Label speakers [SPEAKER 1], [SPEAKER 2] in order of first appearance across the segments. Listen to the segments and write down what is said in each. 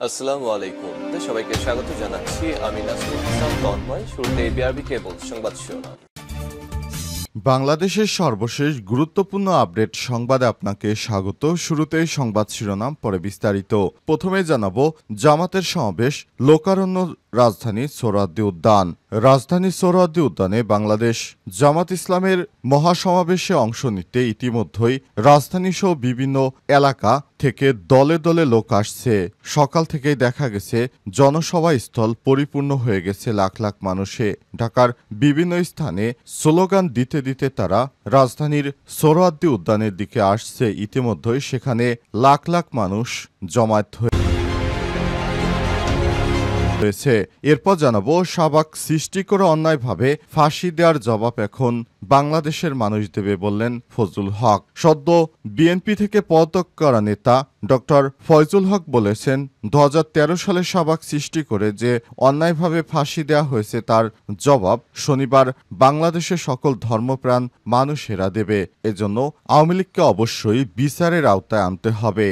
[SPEAKER 1] আসসালামু আলাইকুম। সবাইকে স্বাগত জানাচ্ছি। আমি নাসরুল ইসলাম তন্ময়। শুরুতে বিআরবি কেবল সংবাদ শিরোনাম।
[SPEAKER 2] বাংলাদেশের সর্বশেষ গুরুত্বপূর্ণ আপডেট সংবাদে আপনাকে স্বাগত। শুরুতেই সংবাদ শিরোনাম, পরে বিস্তারিত। প্রথমে জানাবো জামাতের সমাবেশ, লোকারণ্য রাজধানী সোহরাওয়ার্দী উদ্যান। রাজধানী সোহরাওয়ার্দী উদ্যানে বাংলাদেশ জামাত ইসলামের মহাসমাবেশে অংশ নিতে ইতিমধ্যেই রাজধানীসহ বিভিন্ন এলাকা থেকে দলে দলে লোক আসছে। সকাল থেকেই দেখা গেছে জনসভাস্থল পরিপূর্ণ হয়ে গেছে লাখ লাখ মানুষে। ঢাকার বিভিন্ন স্থানে স্লোগান দিতে দিতে তারা রাজধানীর সোহরাওয়ার্দী উদ্যানের দিকে আসছে। ইতিমধ্যেই সেখানে লাখ লাখ মানুষ জমায়েত হয়েছে। এরপর জানাবো শাহবাগ সৃষ্টি করে অন্যায়ভাবে ফাঁসি দেওয়ার জবাব এখন বাংলাদেশের মানুষ দেবে বললেন ফজলুল হক। সদ্য বিএনপি থেকে পদত্যাগ করা নেতা ডক্টর ফয়জুল হক বলেছেন, 2013 সালে শাহবাগ সৃষ্টি করে যে অন্যায়ভাবে ফাঁসি দেওয়া হয়েছে তার জবাব শনিবার বাংলাদেশের সকল ধর্মপ্রাণ মানুষেরা দেবে। এজন্য আওয়ামী লীগকে অবশ্যই বিচারের আওতায় আনতে হবে।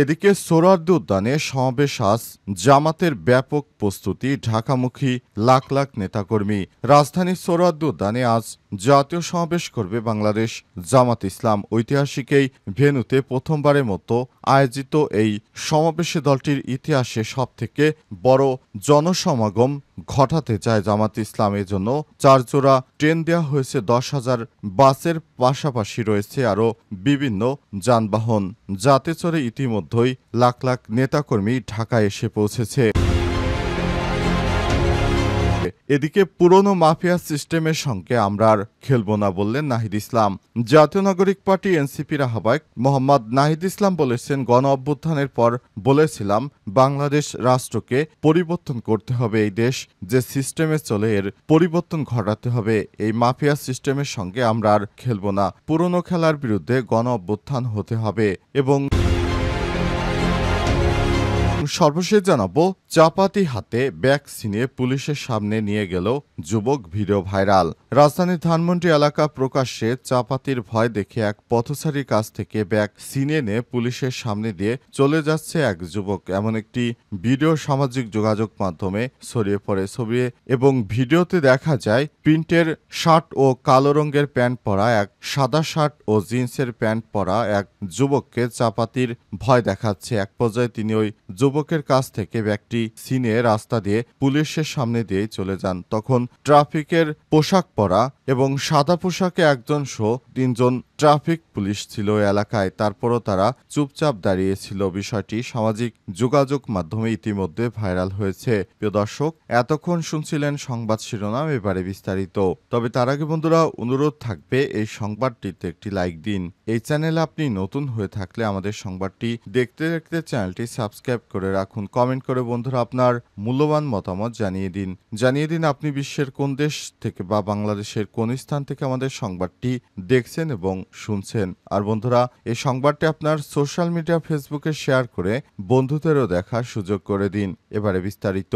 [SPEAKER 2] এদিকে সোহরাওয়ার্দী উদ্যানে সমাবেশ আজ জামাতের ব্যাপক প্রস্তুতি, ঢাকামুখী লাখ লাখ নেতাকর্মী। রাজধানীর সোহরাওয়ার্দী উদ্যানে আজ জাতীয় সমাবেশ করবে বাংলাদেশ জামাত ইসলাম। ঐতিহাসিক এই ভেন্যুতে প্রথমবারের মতো আয়োজিত এই সমাবেশে দলটির ইতিহাসে সবথেকে বড় জনসমাগম ঘটাতে চায় জামাত ইসলাম। এজন্য 4 জোড়া ট্রেন দেওয়া হয়েছে, 10,000 বাসের পাশাপাশি রয়েছে আরও বিভিন্ন যানবাহন, যাতে চড়ে ইতিমধ্যেই লাখ লাখ নেতাকর্মী ঢাকায় এসে পৌঁছেছে। এদিকে পুরনো মাফিয়া সিস্টেমের সঙ্গে আমরা আর খেলব না বললেন নাহিদ ইসলাম। জাতীয় নাগরিক পার্টি এনসিপির আহ্বায়ক মোহাম্মদ নাহিদ ইসলাম বলেছেন, গণ অভ্যুত্থানের পর বলেছিলাম বাংলাদেশ রাষ্ট্রকে পরিবর্তন করতে হবে। এই দেশ যে সিস্টেমে চলে এর পরিবর্তন ঘটাতে হবে। এই মাফিয়া সিস্টেমের সঙ্গে আমরা আর খেলব না। পুরনো খেলার বিরুদ্ধে গণ অভ্যুত্থান হতে হবে। এবং সর্বশেষ জানাবো চাপাতি হাতে ব্যাগ ছিনিয়ে পুলিশের সামনে নিয়ে গেল যুবক, ভিডিও ভাইরাল। রাজধানীর ধানমন্ডি এলাকা প্রকাশ্যে চাপাতির ভয় দেখে এক পথচারীর কাছ থেকে ব্যাগ ছিনিয়ে নিয়ে পুলিশের সামনে দিয়ে চলে যাচ্ছে এক যুবক। এমন একটি ভিডিও সামাজিক যোগাযোগ মাধ্যমে ছড়িয়ে পড়ে। ছবি এবং ভিডিওতে দেখা যায় প্রিন্টের শার্ট ও কালো রঙের প্যান্ট পরা এক, সাদা শার্ট ও জিন্সের প্যান্ট পরা এক যুবককে চাপাতির ভয় দেখাচ্ছে। এক পর্যায়ে তিনি ওই যুবকের কাছ থেকে ব্যাগটি ছিনিয়ে রাস্তা দিয়ে পুলিশের সামনে দিয়ে চলে যান। তখন ট্রাফিকের পোশাক পরা এবং সাদা পোশাকে একজন সহ 3 জন ট্রাফিক পুলিশ ছিল এলাকায়। তারপরও তারা চুপচাপ দাঁড়িয়েছিল। বিষয়টি সামাজিক যোগাযোগ মাধ্যমে ইতিমধ্যে ভাইরাল হয়েছে। প্রিয় দর্শক, এতক্ষণ শুনছিলেন সংবাদ শিরোনাম, এবারে বিস্তারিত। তবে তার আগে বন্ধুরা, অনুরোধ থাকবে এই সংবাদটিতে একটি লাইক দিন। এই চ্যানেলে আপনি নতুন হয়ে থাকলে আমাদের সংবাদটি দেখতে দেখতে চ্যানেলটি সাবস্ক্রাইব করে রাখুন। কমেন্ট করে বন্ধুরা আপনার মূল্যবান মতামত জানিয়ে দিন আপনি বিশ্বের কোন দেশ থেকে বা বাংলাদেশের কোন স্থান থেকে আমাদের সংবাদটি দেখছেন এবং শুনছেন। আর বন্ধুরা, এই সংবাদটি আপনার সোশ্যাল মিডিয়া ফেসবুকে শেয়ার করে বন্ধুদেরও দেখার সুযোগ করে দিন। এবারে বিস্তারিত।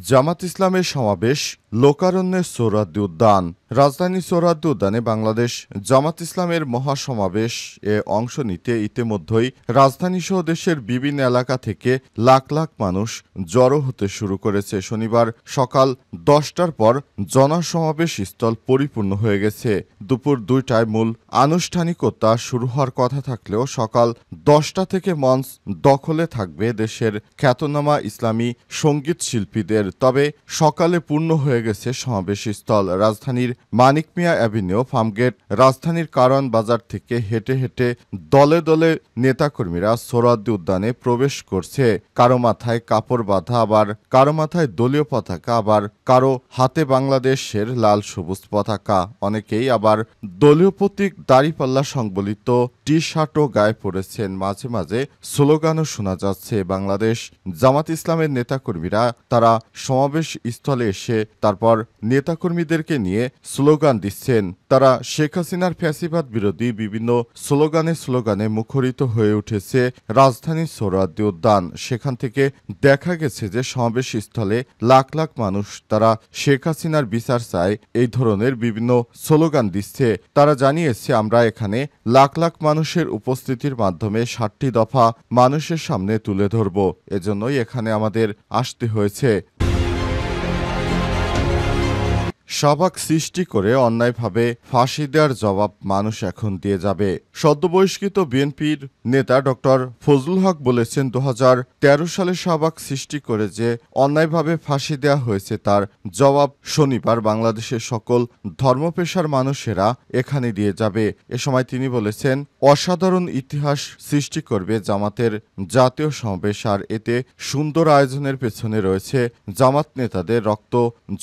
[SPEAKER 2] জামাত ইসলামের সমাবেশ, লোকারণ্যের সোহরাওয়ার্দী উদ্যান। রাজধানী সোহরাওয়ার্দী উদ্যানে বাংলাদেশ জামাত ইসলামের মহাসমাবেশ এ অংশ নিতে ইতিমধ্যেই রাজধানীসহ দেশের বিভিন্ন এলাকা থেকে লাখ লাখ মানুষ জড়ো হতে শুরু করেছে। শনিবার সকাল 10টার পর জনসমাবেশ স্থল পরিপূর্ণ হয়ে গেছে। দুপুর 2টায় মূল আনুষ্ঠানিকতা শুরু হওয়ার কথা থাকলেও সকাল 10টা থেকে মঞ্চ দখলে থাকবে দেশের খ্যাতনামা ইসলামী সঙ্গীত শিল্পীদের। তবে সকালে পূর্ণ হয়ে গেছে সমাবেশ স্থল। রাজধানীর মানিক মিয়া অ্যাভিনিউ, ফার্মগেট, রাজধানীর কারওয়ান বাজার থেকে হেঁটে হেঁটে দলে দলে নেতাকর্মীরা সোহরাওয়ার্দী উদ্যানে প্রবেশ করছে। কারো মাথায় কাপড় বাঁধা, আবার কারো মাথায় দলীয় পতাকা, আবার কারো হাতে বাংলাদেশের লাল সবুজ পতাকা। অনেকেই আবার দলীয় প্রতীক দাড়িপাল্লা সংবলিত টি শার্টও গায়ে পড়েছেন। মাঝে মাঝে স্লোগানও শোনা যাচ্ছে। বাংলাদেশ জামাত ইসলামের নেতাকর্মীরা তারা সমাবেশ স্থলে এসে তারপর নেতাকর্মীদেরকে নিয়ে স্লোগান দিচ্ছেন। তারা শেখ হাসিনার ফ্যাসিবাদ বিরোধী বিভিন্ন স্লোগানে মুখরিত হয়ে উঠেছে রাজধানীর সোহরাওয়ার্দী উদ্যান। সেখান থেকে দেখা গেছে যে সমাবেশ স্থলে লাখ লাখ মানুষ তারা শেখ হাসিনার বিচার চায় এই ধরনের বিভিন্ন স্লোগান দিচ্ছে। তারা জানিয়েছে, আমরা এখানে লাখ লাখ মানুষের উপস্থিতির মাধ্যমে 60টি দফা মানুষের সামনে তুলে ধরব, এজন্যই এখানে আমাদের আসতে হয়েছে। সবাক সৃষ্টি করে অন্যায়ভাবে ফাঁসি দেওয়ার জবাব মানুষ এখন দিয়ে যাবে। সদ্যবহিষ্কৃত বিএনপির নেতা ডক্টর ফজলুল হক বলেছেন, 2013 সালে সবাক সৃষ্টি করে যে অন্যায়ভাবে ফাঁসি দেওয়া হয়েছে তার জবাব শনিবার বাংলাদেশের সকল ধর্মপেশার মানুষেরা এখানে দিয়ে যাবে। এ সময় তিনি বলেছেন, অসাধারণ ইতিহাস সৃষ্টি করবে জামাতের জাতীয় সমাবেশ, আর এতে সুন্দর আয়োজনের পেছনে রয়েছে জামাত নেতাদের রক্ত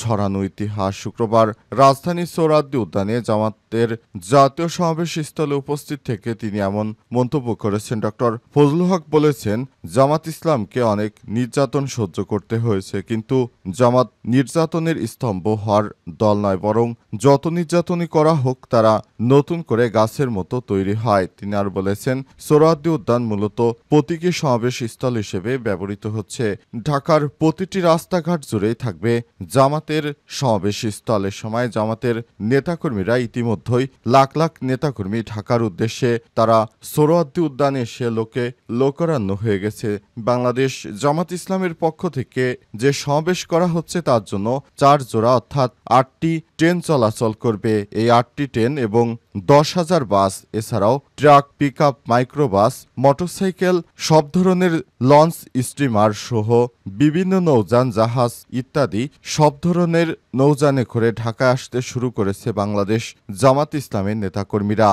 [SPEAKER 2] ঝরানো ইতিহাস। শুক্রবার রাজধানীর সোহরাওয়ার্দী উদ্যানে জামাতের জাতীয় সমাবেশ স্থলে উপস্থিত থেকে তিনি এমন মন্তব্য করেছেন। ডক্টর ফজলুল হক বলেছেন, জামাত ইসলামকে অনেক নির্যাতন সহ্য করতে হয়েছে, কিন্তু জামাত নির্যাতনের স্তম্ভ হওয়ার দল নয়, বরং যত নির্যাতনই করা হোক তারা নতুন করে গাছের মতো তৈরি হয়। তিনি আর বলেছেন, সোহরাওয়ার্দী উদ্যান মূলত প্রতীকী সমাবেশ স্থল হিসেবে ব্যবহৃত হচ্ছে। ঢাকার প্রতিটি রাস্তাঘাট জুড়েই থাকবে জামাতের সমাবেশ স্থলের সময় জামাতের নেতাকর্মীরা ইতিমধ্যেই লাখ লাখ নেতাকর্মী ঢাকার উদ্দেশ্যে তারা সোহরাওয়ার্দী উদ্যানে এসে লোকারণ্য হয়ে গেছে। বাংলাদেশ জামাত ইসলামের পক্ষ থেকে যে সমাবেশ করা হচ্ছে তার জন্য 4 জোড়া অর্থাৎ 8টি ট্রেন চলাচল করবে। এই 8টি ট্রেন এবং 10,000 বাস, এছাড়াও ট্রাক, পিকআপ, মাইক্রোবাস, মোটরসাইকেল, সব ধরনের লঞ্চ, স্টিমার সহ বিভিন্ন নৌযান, জাহাজ ইত্যাদি সব ধরনের নৌযানে করে ঢাকায় আসতে শুরু করেছে বাংলাদেশ জামাত ইসলামের নেতাকর্মীরা।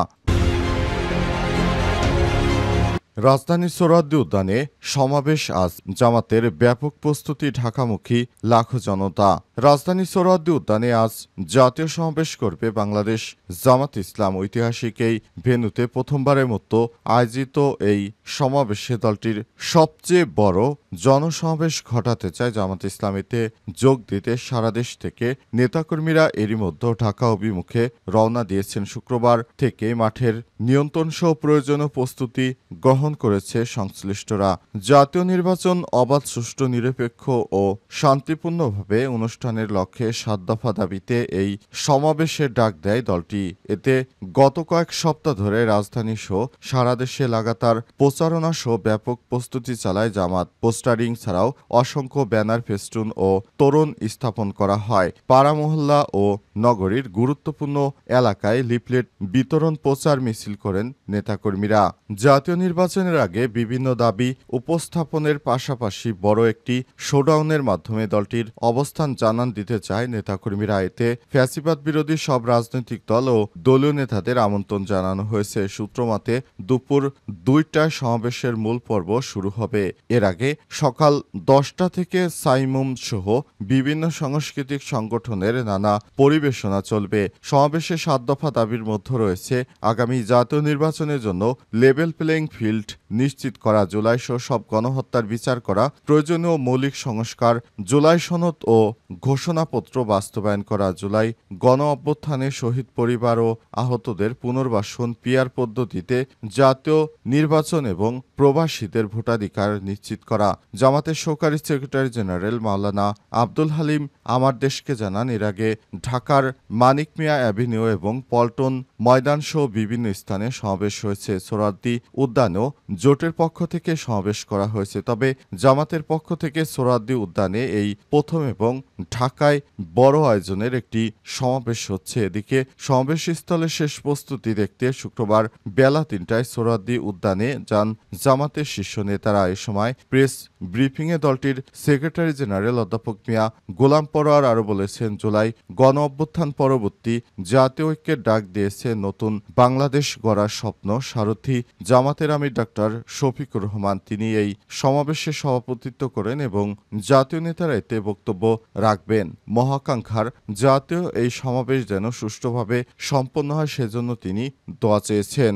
[SPEAKER 2] রাজধানীর সোহরাওয়ার্দী উদ্যানে সমাবেশ আজ, জামাতের ব্যাপক প্রস্তুতি, ঢাকামুখী লাখো জনতা। রাজধানীর সোহরাওয়ার্দী উদ্যানে আজ জাতীয় সমাবেশ করবে বাংলাদেশ জামাত ইসলাম। ঐতিহাসিক এই ভেন্যুতে প্রথমবারের মতো আয়োজিত এই সমাবেশে দলটির সবচেয়ে বড় জনসমাবেশ ঘটাতে চায় জামাত ইসলাম। এতে যোগ দিতে সারা দেশ থেকে নেতাকর্মীরা এরই মধ্যে ঢাকা অভিমুখে রওনা দিয়েছেন। শুক্রবার থেকে মাঠের নিয়ন্ত্রণ সহ প্রয়োজনীয় প্রস্তুতি গ্রহণ করেছে সংশ্লিষ্টরা। জাতীয় নির্বাচন অবাধ, সুষ্ঠু, নিরপেক্ষ ও শান্তিপূর্ণভাবে অনুষ্ঠানের লক্ষ্যে 7 দফা দাবিতে এই সমাবেশের ডাক দেয় দলটি। এতে গত কয়েক সপ্তাহ ধরে রাজধানী সহ সারা দেশে লাগাতার প্রচারণা সহ ব্যাপক প্রস্তুতি চালায় জামাত। পোস্টারিং ছাড়াও অসংখ্য ব্যানার, ফেস্টুন ও তোরণ স্থাপন করা হয়। পাড়া, মহল্লা ও নগরীর গুরুত্বপূর্ণ এলাকায় লিফলেট বিতরণ, প্রচার মিছিল করেন নেতাকর্মীরা। জাতীয় নির্বাচনের আগে বিভিন্ন দাবি উপস্থাপনের পাশাপাশি বড় একটি শোডাউনের মাধ্যমে দলটির অবস্থান জানান দিতে চায় নেতাকর্মীরা। এতে ফ্যাসিবাদ বিরোধী সব রাজনৈতিক দল ও দলীয় নেতাদের আমন্ত্রণ জানানো হয়েছে। সূত্রমতে দুপুর 2টায় সমাবেশের মূল পর্ব শুরু হবে। এর আগে সকাল 10টা থেকে সাইমুম সহ বিভিন্ন সাংস্কৃতিক সংগঠনের নানা পরিবেশনা চলবে। সমাবেশে 7 দফা দাবির মধ্যে রয়েছে আগামী জাতীয় নির্বাচনের জন্য লেভেল প্লেইং ফিল্ড নিশ্চিত করা, জুলাই সহ সব গণহত্যার বিচার করা, প্রয়োজনীয় মৌলিক সংস্কার, জুলাই সনদ ও ঘোষণাপত্র বাস্তবায়ন করা, জুলাই গণ অভ্যুত্থানে শহীদ পরিবার ও আহতদের পুনর্বাসন, পিআর পদ্ধতিতে জাতীয় নির্বাচন এবং প্রবাসীদের ভোটাধিকার নিশ্চিত করা। জামাতের সহকারী সেক্রেটারি জেনারেল মাওলানা আব্দুল হালিম আমার দেশকে জানান, এর আগে ঢাকার মানিক মিয়া অ্যাভিনিউ এবং পল্টন ময়দান সহ বিভিন্ন স্থানে সমাবেশ হয়েছে। সোহরাওয়ার্দী উদ্যানেও জোটের পক্ষ থেকে সমাবেশ করা হয়েছে, তবে জামাতের পক্ষ থেকে সোহরাওয়ার্দী উদ্যানে এই প্রথম এবং ঢাকায় বড় আয়োজনের একটি সমাবেশ হচ্ছে। এদিকে সমাবেশ স্থলে শেষ প্রস্তুতি দেখতে শুক্রবার বেলা 3টায় সোহরাওয়ার্দী উদ্যানে যান জামাতের শীর্ষ নেতারা। এ সময় প্রেস ব্রিফিংয়ে দলটির সেক্রেটারি জেনারেল অধ্যাপক মিয়া গোলাম পরোয়ার আরও বলেছেন, জুলাই গণ অভ্যুত্থান পরবর্তী জাতীয় ঐক্যের ডাক দিয়েছে নতুন বাংলাদেশ গড়ার স্বপ্ন সারথি জামাতের আমির ডাক্তার শফিকুর রহমান। তিনি এই সমাবেশে সভাপতিত্ব করেন এবং জাতীয় নেতারা এতে বক্তব্য রাখবেন। মহাকাঙ্ক্ষার জাতীয় এই সমাবেশ যেন সুষ্ঠুভাবে সম্পন্ন হয় সেজন্য তিনি দোয়া চেয়েছেন।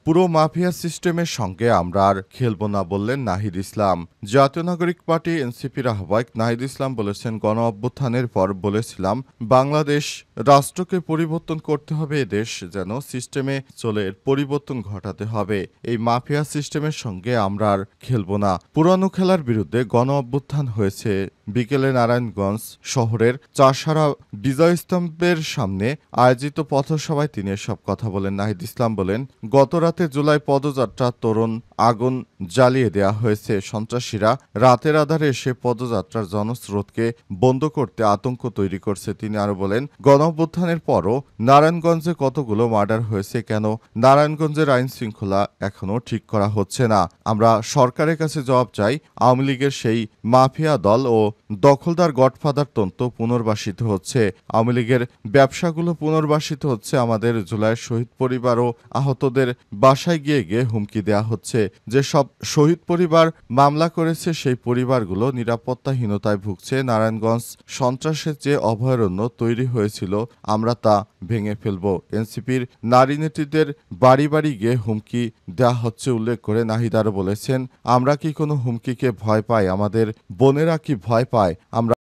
[SPEAKER 2] পুরো মাফিয়া সিস্টেমের সঙ্গে আমরা আর খেলব না বললেন নাহিদ ইসলাম। জাতীয় নাগরিক পার্টি এনসিপির আহ্বায়ক নাহিদ ইসলাম বলেছেন, গণ অভ্যুত্থানের পর বলেছিলাম বাংলাদেশ রাষ্ট্রকে পরিবর্তন করতে হবে, এদেশ যেন সিস্টেমে চলে এর পরিবর্তন ঘটাতে হবে। এই মাফিয়া সিস্টেমের সঙ্গে আমরা আর খেলব না। পুরানো খেলার বিরুদ্ধে গণ অভ্যুত্থান হয়েছে। বিকেলে নারায়ণগঞ্জ শহরের চাষারা বিজয় স্তম্ভের সামনে আয়োজিত পথসভায় তিনি এসব কথা বলেন। নাহিদ ইসলাম বলেন, গত রাতে জুলাই পদযাত্রা তোরণ আগুন জ্বালিয়ে দেওয়া হয়েছে। সন্ত্রাসীরা রাতের আধারে এসে পদযাত্রার জনস্রোতকে বন্ধ করতে আতঙ্ক তৈরি করছে। তিনি আরো বলেন, গণঅভ্যুত্থানের পরও নারায়ণগঞ্জে কতগুলো মার্ডার হয়েছে, কেন নারায়ণগঞ্জের আইন শৃঙ্খলা এখনো ঠিক করা হচ্ছে না? আমরা সরকারের কাছে জবাব চাই। আওয়ামী লীগের সেই মাফিয়া দল ও দখলদার গডফাদার তন্ত্র পুনর্বাসিত হচ্ছে। আওয়ামী লীগের ব্যবসাগুলো পুনর্বাসিত হচ্ছে। আমাদের জুলাইয়ের শহীদ পরিবার ও আহতদের বাসায় গিয়ে গিয়ে হুমকি দেওয়া হচ্ছে। যে সব শহীদ পরিবার মামলা করেছে সেই পরিবারগুলো নিরাপত্তাহীনতায় ভুগছে। নারায়ণগঞ্জ সন্ত্রাসের যে অভয়ারণ্য তৈরি হয়েছিল আমরা তা ভেঙে ফেলব। এনসিপির নারী নেত্রীদের বাড়ি বাড়ি গিয়ে হুমকি দেওয়া হচ্ছে উল্লেখ করে নাহিদ আরও বলেছেন, আমরা কি কোনো হুমকিকে ভয় পাই? আমাদের বোনেরা কি ভয় পায়? আমরা